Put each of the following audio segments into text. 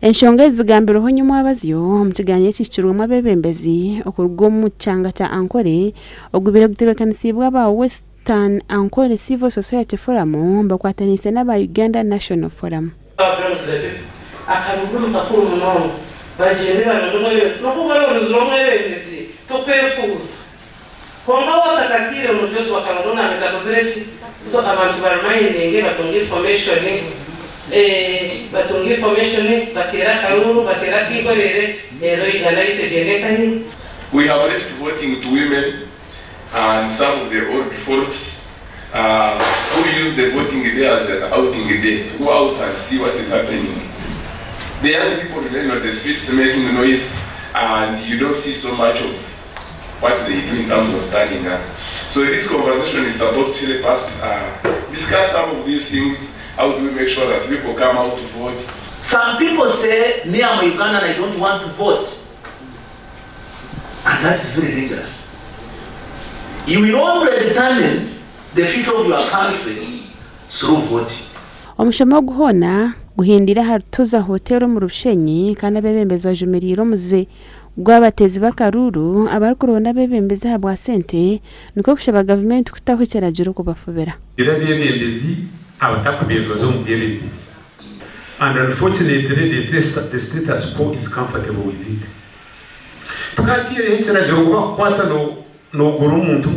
Enshonga ezigambirwaho nyuma abazyo mu kiganiro ekikirwamu Abeebembezi okuruga omu kyanga kya Ankole ogubire gutebeekanisibwa aba Western Ankole Civil Society Forum bakwatanise n'aba Uganda National Forum. Akaruuru kakuru muno bagendera n'omwebembezi tukwefuuza konka wakatatire omujozi wakalonona metakozireki so abantu barimindinge batunga information batera karuuru batera kikorere ero Uganda itegendekanye. We have left voting to women and some of the old folks who use the voting day as an outing day to go out and see what is happening. The young people remain on the streets making noise and you don't see so much of what they do in terms of standing up. So this conversation is supposed to help us discuss some of these things. How do we make sure that people come out to vote? Some people say, me I'm a Ugandan, I don't want to vote. And that is very dangerous. You will only determine the future of your country through voting. Omushoma guhona guhindira hatuza hotelo mu Bushenyi kandi Abeebembezi bajumirira omuze gwabatezi bakaruuru abari kuronda Abeebembezi habwa sente niko kushaba government kutahukira juru kubafubera. Abeebembezi abatakubeegoza Omuneneserezo. And unfortunately the status quo is comfortable with it. Tukatire hekera juru kubakwata no guru muntu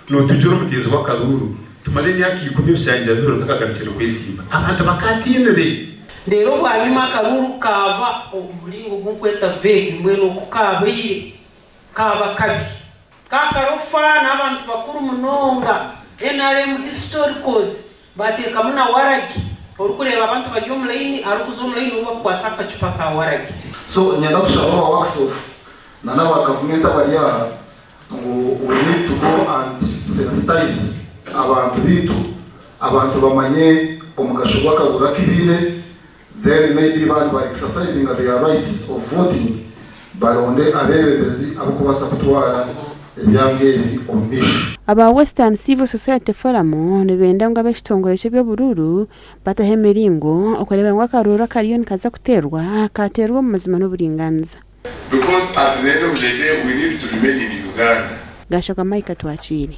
no tujuru mutezi bakaruuru. Tumaze myaka 10 ushanja ndoro tukagarukira kwesiba abantu bakatinere Ndero bwanyuma karuuru kaba obulingo bw'okweta vegi mbwenu okukabire kaba kabi kakarofa n'abantu bakuru munonga NRM historicals bateeka muna waragi orukureba abantu bali omu line arukuza omu line obakwasa akacupa ka waragi. So nyenda kushaba wa workshop na n'aba government abali aha we need to go and sensitize abantu bitu abantu bamanye omugasho gw'akaruuru k'ibine. Then maybe by exercising their rights of voting, baronde Abeebembezi abukubasa kutwara ebyangeri omumisho. Aba Western Civil Society Forum nibenda ngo abeshitongole by'obururu batahemeringo okureba ngo akaruuru kariyo kaza kuterwa katerwa mu mazima n'uburinganza. Because at the end of the day we need to remain in Uganda. Gashoka Mike twachiri.